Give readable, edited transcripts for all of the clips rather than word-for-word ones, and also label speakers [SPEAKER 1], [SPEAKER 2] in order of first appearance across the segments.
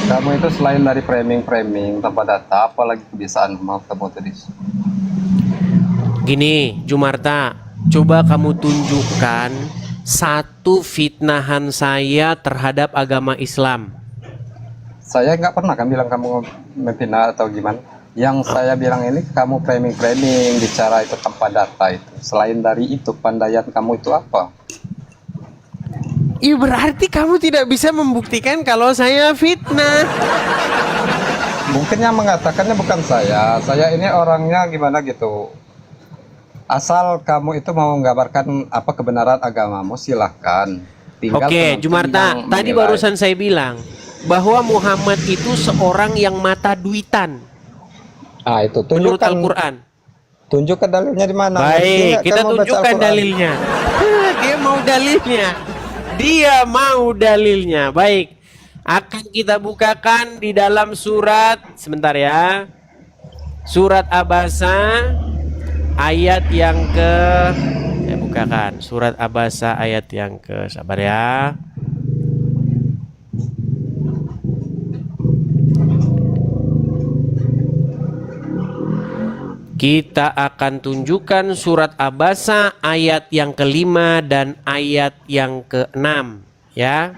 [SPEAKER 1] Kamu itu selain dari framing tanpa data, apalagi kebiasaan maaf kamu tadi?
[SPEAKER 2] Gini, Jumarta, coba kamu tunjukkan satu fitnahan saya terhadap agama Islam.
[SPEAKER 1] Saya nggak pernah kan bilang kamu memfitnah atau gimana. Yang saya bilang ini kamu framing bicara itu tanpa data itu. Selain dari itu, pandaian kamu itu apa?
[SPEAKER 2] Iya, berarti kamu tidak bisa membuktikan kalau saya fitnah.
[SPEAKER 1] Mungkin yang mengatakannya bukan saya. Saya ini orangnya gimana gitu. Asal kamu itu mau menggambarkan apa kebenaran agamamu, silahkan. Tinggal
[SPEAKER 2] Oke,
[SPEAKER 1] penonton
[SPEAKER 2] Jumarta,
[SPEAKER 1] yang
[SPEAKER 2] tadi
[SPEAKER 1] menilai.
[SPEAKER 2] barusan saya bilang bahwa Muhammad itu seorang yang mata duitan
[SPEAKER 1] Ah, itu
[SPEAKER 2] menurut
[SPEAKER 1] tunjukkan,
[SPEAKER 2] Al-Quran.
[SPEAKER 1] tunjukkan dalilnya di mana. Ngerti
[SPEAKER 2] Baik,
[SPEAKER 1] nggak
[SPEAKER 2] kita
[SPEAKER 1] kamu baca
[SPEAKER 2] tunjukkan
[SPEAKER 1] Al-Quran?
[SPEAKER 2] dalilnya. Dia mau dalilnya. Dia mau dalilnya. Baik, akan kita bukakan di dalam surat, sebentar ya. Surat Abasa ayat yang ke, saya bukakan surat Abasa ayat yang ke, sabar ya. Kita akan tunjukkan surat Abasa ayat yang kelima dan ayat yang keenam, ya.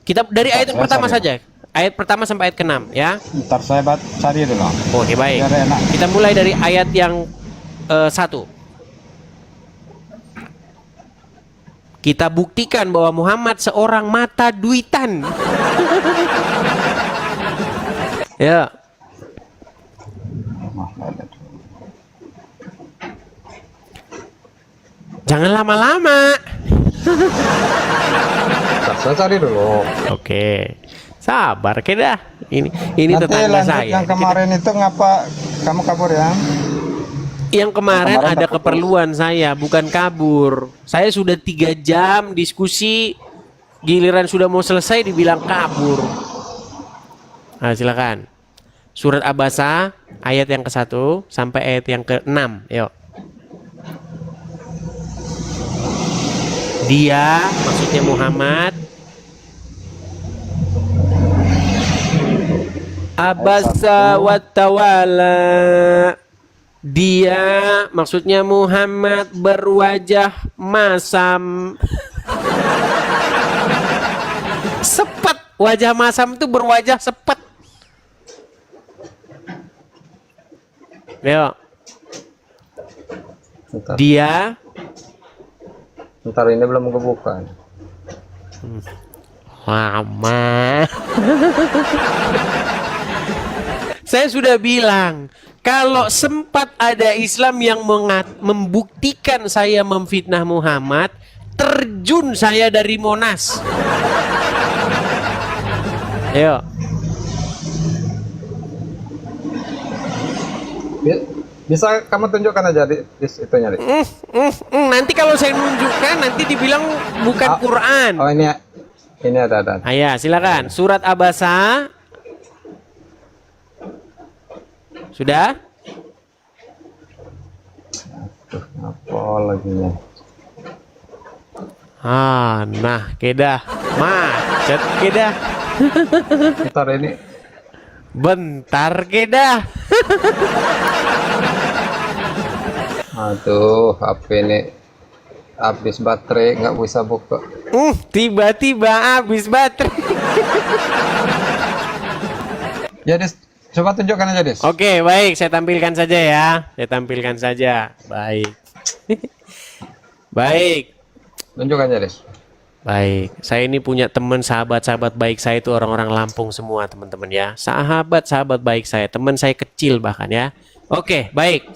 [SPEAKER 2] Kita dari ayat yang pertama saja, ayat pertama sampai ayat keenam, ya.
[SPEAKER 1] Ntar saya cari dulu.
[SPEAKER 2] Oke, baik.
[SPEAKER 1] Biar enak.
[SPEAKER 2] Kita mulai dari ayat yang 1. Kita buktikan bahwa Muhammad seorang mata duitan. Ya. Jangan lama-lama.
[SPEAKER 1] Ntar saya cari dulu.
[SPEAKER 2] Oke. Sabar dah. Ini
[SPEAKER 1] Nanti
[SPEAKER 2] tetangga
[SPEAKER 1] lanjut
[SPEAKER 2] saya.
[SPEAKER 1] yang kemarin itu ngapa kamu kabur ya?
[SPEAKER 2] Yang kemarin
[SPEAKER 1] Kemarin
[SPEAKER 2] ada
[SPEAKER 1] terputus.
[SPEAKER 2] keperluan saya, bukan kabur. Saya sudah 3 jam diskusi, giliran sudah mau selesai dibilang kabur. Nah, silakan. Surat Abasa ayat yang ke-1 sampai ayat yang ke-6. Yuk. Dia, maksudnya Muhammad, abasa wa tawalla. Dia, maksudnya Muhammad, berwajah masam. Sepet. Wajah masam itu berwajah sepet. Yuk. Dia,
[SPEAKER 1] Ntar ini belum kebuka.
[SPEAKER 2] lama. Saya sudah bilang, kalau sempat ada Islam yang membuktikan saya memfitnah Muhammad, terjun saya dari Monas. Ayo.
[SPEAKER 1] Bisa kamu tunjukkan aja di itunya.
[SPEAKER 2] Nanti kalau saya nunjukkan, nanti dibilang bukan Quran.
[SPEAKER 1] Oh ini ada.
[SPEAKER 2] Ayah, silakan. Surat Abasa. Sudah?
[SPEAKER 1] Apa lagi nya?
[SPEAKER 2] Nah, kedah. Macet kedah.
[SPEAKER 1] Ntar ini
[SPEAKER 2] Bentar kedah.
[SPEAKER 1] aduh, HP ini habis baterai, nggak bisa buka.
[SPEAKER 2] Tiba-tiba habis baterai.
[SPEAKER 1] Ya Des, coba tunjukkan aja Des.
[SPEAKER 2] Oke, baik, saya tampilkan saja ya. Saya tampilkan saja. Baik. Baik.
[SPEAKER 1] Tunjukkan aja Des.
[SPEAKER 2] Baik, saya ini punya teman, sahabat-sahabat baik saya itu orang-orang Lampung semua, teman-teman ya. Sahabat-sahabat baik saya, teman saya kecil bahkan ya. Oke, baik.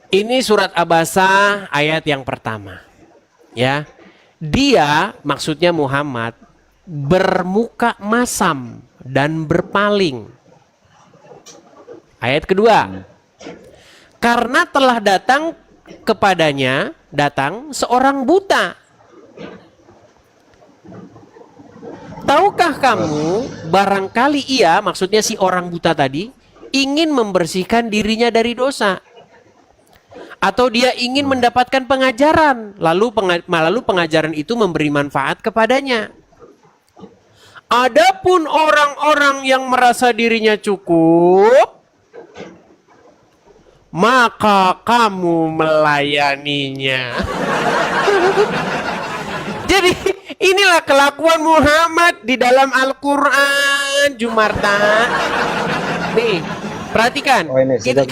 [SPEAKER 2] Ini surat Abasa ayat yang pertama. Ya. Dia, maksudnya Muhammad, bermuka masam dan berpaling. Ayat kedua. Karena telah datang kepadanya, seorang buta. Tahukah kamu, barangkali ia, maksudnya si orang buta tadi, ingin membersihkan dirinya dari dosa. Atau dia ingin mendapatkan pengajaran, lalu pengajaran itu memberi manfaat kepadanya. Adapun orang-orang yang merasa dirinya cukup, maka kamu melayaninya. Jadi inilah kelakuan Muhammad di dalam Al-Quran, Jumarta. Nih, perhatikan.
[SPEAKER 1] Oh, ini sudah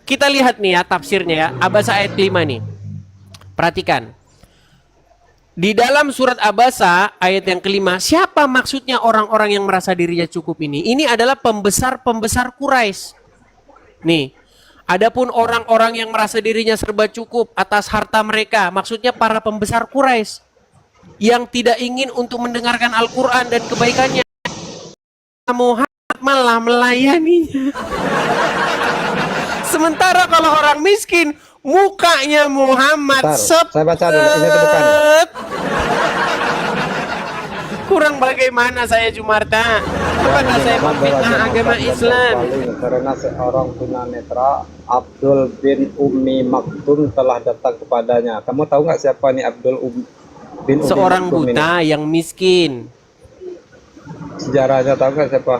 [SPEAKER 2] Kita lihat nih ya tafsirnya ya. Abasa ayat 5 nih. Perhatikan. Di dalam surat Abasa ayat yang kelima, siapa maksudnya orang-orang yang merasa dirinya cukup ini? Ini adalah pembesar-pembesar Quraisy. Nih, adapun orang-orang yang merasa dirinya serba cukup atas harta mereka, maksudnya para pembesar Quraisy yang tidak ingin untuk mendengarkan Al-Quran dan kebaikannya. Muhammad malah melayaninya. Sementara kalau orang miskin, mukanya Muhammad
[SPEAKER 1] Bentar, saya baca dulu. Ini tuh bukan.
[SPEAKER 2] Kurang bagaimana saya Jumarta? Apakah saya memfitnah agama Islam?
[SPEAKER 1] Karena seorang tunanetra, Abdul bin Ummi Maktum telah datang kepadanya. Kamu tahu nggak siapa nih bin Ummi
[SPEAKER 2] Seorang
[SPEAKER 1] Maktum
[SPEAKER 2] buta
[SPEAKER 1] ini?
[SPEAKER 2] yang miskin.
[SPEAKER 1] Sejarahnya tahu nggak siapa?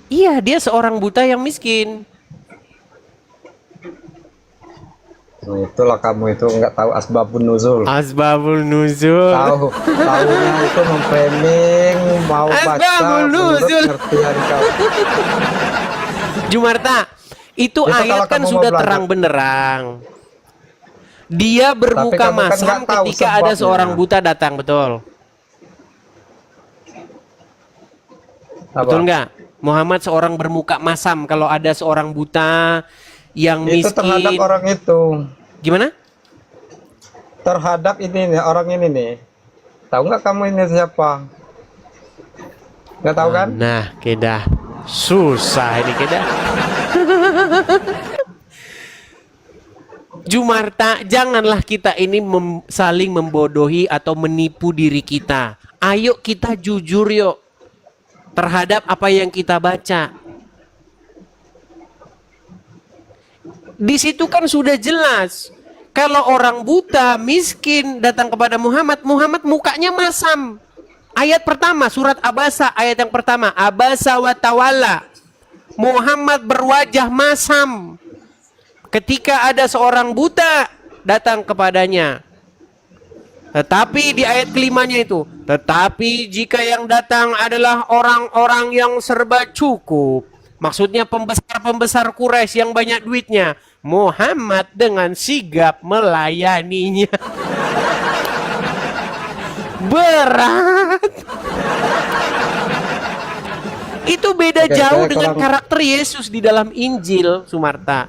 [SPEAKER 2] Iya, dia seorang buta yang miskin.
[SPEAKER 1] Nah, itulah kamu itu nggak tahu asbabun nuzul.
[SPEAKER 2] Asbabul nuzul.
[SPEAKER 1] Tahunya itu memframing, mau baca
[SPEAKER 2] Asbabul
[SPEAKER 1] menurut
[SPEAKER 2] nuzul.
[SPEAKER 1] pengertian kau.
[SPEAKER 2] Jumarta, itu
[SPEAKER 1] Itu
[SPEAKER 2] ayat
[SPEAKER 1] kalau
[SPEAKER 2] kan
[SPEAKER 1] kamu mau
[SPEAKER 2] sudah
[SPEAKER 1] belajar.
[SPEAKER 2] terang benderang. Dia bermuka
[SPEAKER 1] kamu kan
[SPEAKER 2] masam
[SPEAKER 1] nggak tahu
[SPEAKER 2] ketika ada
[SPEAKER 1] sebabnya.
[SPEAKER 2] seorang buta datang, betul?
[SPEAKER 1] Apa?
[SPEAKER 2] Betul nggak? Muhammad seorang bermuka masam kalau ada seorang buta yang
[SPEAKER 1] Itu
[SPEAKER 2] miskin.
[SPEAKER 1] terhadap orang itu.
[SPEAKER 2] Gimana?
[SPEAKER 1] Terhadap ini nih, orang ini nih. Tahu nggak kamu ini siapa? Nggak tahu kan?
[SPEAKER 2] Nah, kedah. Susah ini kedah. Jumarta, janganlah kita ini saling membodohi atau menipu diri kita. Ayo kita jujur yuk terhadap apa yang kita baca. Di situ kan sudah jelas. Kalau orang buta, miskin datang kepada Muhammad, Muhammad mukanya masam. Ayat pertama, surat Abasa, ayat yang pertama. Abasa wa tawalla. Muhammad berwajah masam. Ketika ada seorang buta datang kepadanya. Tetapi di ayat kelimanya itu. Tetapi jika yang datang adalah orang-orang yang serba cukup. Maksudnya pembesar-pembesar Quraisy yang banyak duitnya. Muhammad dengan sigap melayaninya. Berat. Itu beda
[SPEAKER 1] Oke,
[SPEAKER 2] jauh
[SPEAKER 1] saya
[SPEAKER 2] dengan
[SPEAKER 1] kurang-
[SPEAKER 2] karakter Yesus di dalam Injil, Jumarta.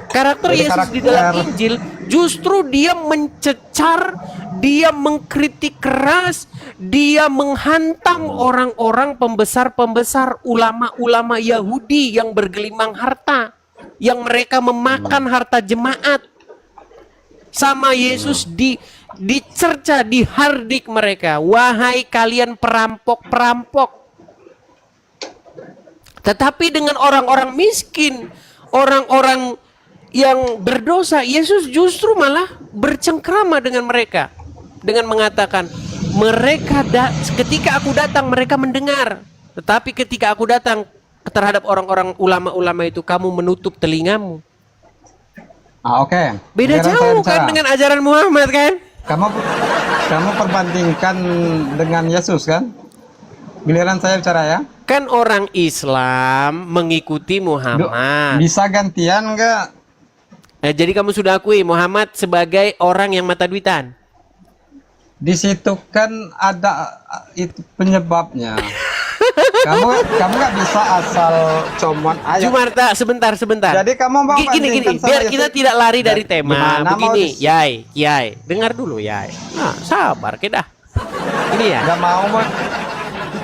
[SPEAKER 2] Karakter
[SPEAKER 1] Jadi
[SPEAKER 2] Yesus di dalam Injil justru dia mencecar, dia mengkritik keras, dia menghantam orang-orang pembesar-pembesar ulama-ulama Yahudi yang bergelimang harta, yang mereka memakan harta jemaat. Sama Yesus dicerca, dihardik mereka. Wahai kalian perampok-perampok. Tetapi dengan orang-orang miskin, orang-orang yang berdosa, Yesus justru malah bercengkrama dengan mereka. Dengan mengatakan, ketika aku datang mereka mendengar. Tetapi ketika aku datang terhadap orang-orang ulama-ulama itu, kamu menutup telingamu.
[SPEAKER 1] Oke.
[SPEAKER 2] Beda
[SPEAKER 1] Sekarang
[SPEAKER 2] jauh
[SPEAKER 1] saya
[SPEAKER 2] kan
[SPEAKER 1] bicara.
[SPEAKER 2] dengan ajaran Muhammad kan?
[SPEAKER 1] Kamu perbandingkan dengan Yesus kan? Giliran saya bicara ya.
[SPEAKER 2] Kan orang Islam mengikuti Muhammad.
[SPEAKER 1] Bisa gantian nggak?
[SPEAKER 2] Jadi kamu sudah akui Muhammad sebagai orang yang mata duitan.
[SPEAKER 1] Di situ kan ada itu penyebabnya. kamu nggak bisa asal comot aja.
[SPEAKER 2] Jumarta, sebentar.
[SPEAKER 1] Jadi kamu mau
[SPEAKER 2] Gini,
[SPEAKER 1] bandingkan sama
[SPEAKER 2] biar
[SPEAKER 1] Yesus?
[SPEAKER 2] kita tidak lari dari tema.
[SPEAKER 1] Gimana mau
[SPEAKER 2] Begini, Kiai, dengar dulu Yai. Nah, sabar kita. Ini ya.
[SPEAKER 1] Nggak mau.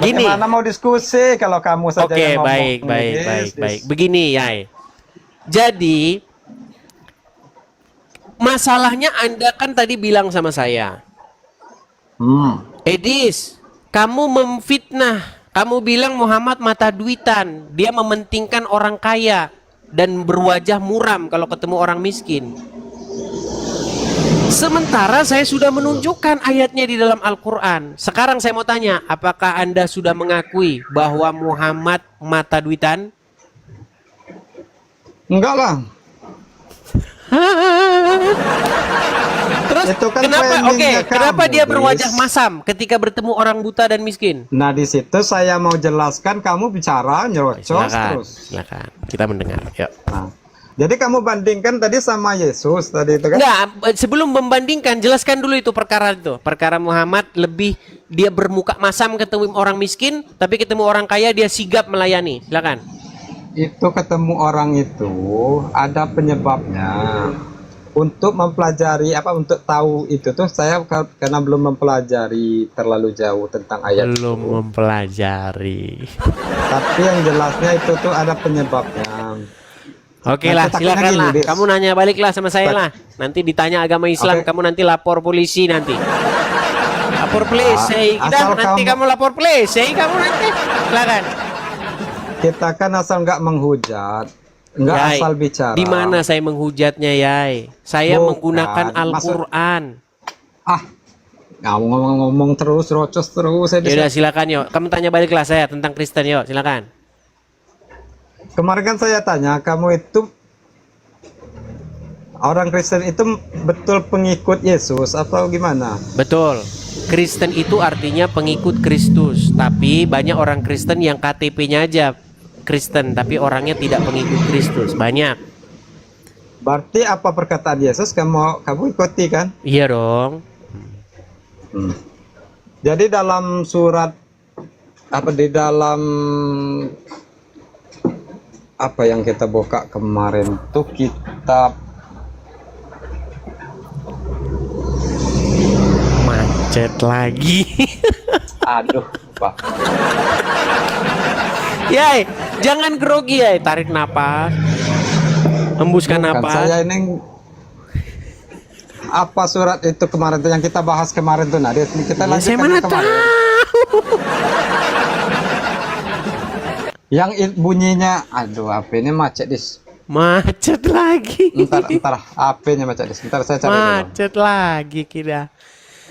[SPEAKER 2] Gini.
[SPEAKER 1] Bagaimana mau diskusi kalau kamu saja
[SPEAKER 2] Oke,
[SPEAKER 1] yang ngomong?
[SPEAKER 2] baik. Begini, Yai. Jadi masalahnya Anda kan tadi bilang sama saya, Edis, kamu memfitnah. Kamu bilang Muhammad mata duitan. Dia mementingkan orang kaya dan berwajah muram kalau ketemu orang miskin. Sementara saya sudah menunjukkan ayatnya di dalam Al-Quran. Sekarang saya mau tanya, apakah Anda sudah mengakui bahwa Muhammad mata duitan?
[SPEAKER 1] Enggak lah.
[SPEAKER 2] Terus
[SPEAKER 1] Itu kan
[SPEAKER 2] kenapa?
[SPEAKER 1] framingnya
[SPEAKER 2] Oke, kenapa
[SPEAKER 1] kamu,
[SPEAKER 2] dia berwajah
[SPEAKER 1] Des.
[SPEAKER 2] masam ketika bertemu orang buta dan miskin?
[SPEAKER 1] Nah di situ saya mau jelaskan, kamu bicara nyerocos
[SPEAKER 2] Silakan,
[SPEAKER 1] terus.
[SPEAKER 2] silakan. Kita mendengar. Yuk.
[SPEAKER 1] Nah, jadi kamu bandingkan tadi sama Yesus tadi itu kan?
[SPEAKER 2] Enggak, sebelum membandingkan, jelaskan dulu itu perkara itu. Perkara Muhammad lebih dia bermuka masam ketemu orang miskin, tapi ketemu orang kaya dia sigap melayani. Silakan.
[SPEAKER 1] Itu ketemu orang itu ada penyebabnya. Untuk mempelajari untuk tahu itu tuh saya karena belum mempelajari terlalu jauh tentang ayat
[SPEAKER 2] Belum
[SPEAKER 1] itu.
[SPEAKER 2] mempelajari.
[SPEAKER 1] Tapi yang jelasnya itu tuh ada penyebabnya.
[SPEAKER 2] Oke
[SPEAKER 1] Nah,
[SPEAKER 2] lah,
[SPEAKER 1] takutnya
[SPEAKER 2] silakan
[SPEAKER 1] gini,
[SPEAKER 2] lah.
[SPEAKER 1] Des.
[SPEAKER 2] Kamu nanya balik lah sama saya lah. Nanti ditanya agama Islam,
[SPEAKER 1] Oke.
[SPEAKER 2] kamu nanti lapor polisi nanti. Lapor polisi,
[SPEAKER 1] asal
[SPEAKER 2] nanti kamu lapor polisi, kamu nanti. Silakan.
[SPEAKER 1] Kita kan asal nggak menghujat, nggak
[SPEAKER 2] Yai,
[SPEAKER 1] asal bicara.
[SPEAKER 2] di mana saya menghujatnya, Yai? Saya
[SPEAKER 1] Bukan,
[SPEAKER 2] menggunakan Al-Qur'an.
[SPEAKER 1] Ngomong terus, rocos terus. Saya
[SPEAKER 2] Ya udah silakan yuk. Kamu tanya balik lah saya tentang Kristen yuk, silakan.
[SPEAKER 1] Kemarin kan saya tanya, kamu itu orang Kristen itu betul pengikut Yesus atau gimana?
[SPEAKER 2] Betul. Kristen itu artinya pengikut Kristus, tapi banyak orang Kristen yang KTP-nya aja Kristen, tapi orangnya tidak pengikut Kristus. Banyak.
[SPEAKER 1] Berarti apa perkataan Yesus kamu ikuti kan?
[SPEAKER 2] Iya dong.
[SPEAKER 1] Jadi dalam surat di dalam apa yang kita buka kemarin tuh kitab
[SPEAKER 2] Macet lagi.
[SPEAKER 1] aduh Pak.
[SPEAKER 2] Yai, jangan grogi Yai, tarik napas. Hembuskan
[SPEAKER 1] Bukan,
[SPEAKER 2] napas.
[SPEAKER 1] saya ini apa surat itu kemarin tuh yang kita bahas kemarin tuh, nah kita
[SPEAKER 2] Ya,
[SPEAKER 1] lanjutkan
[SPEAKER 2] saya mana
[SPEAKER 1] yang kemarin.
[SPEAKER 2] tahu.
[SPEAKER 1] Yang bunyinya aduh HP ini macet dis.
[SPEAKER 2] Macet lagi.
[SPEAKER 1] Ntar HP-nya macet dis. Ntar saya cari dulu.
[SPEAKER 2] Macet lagi kita.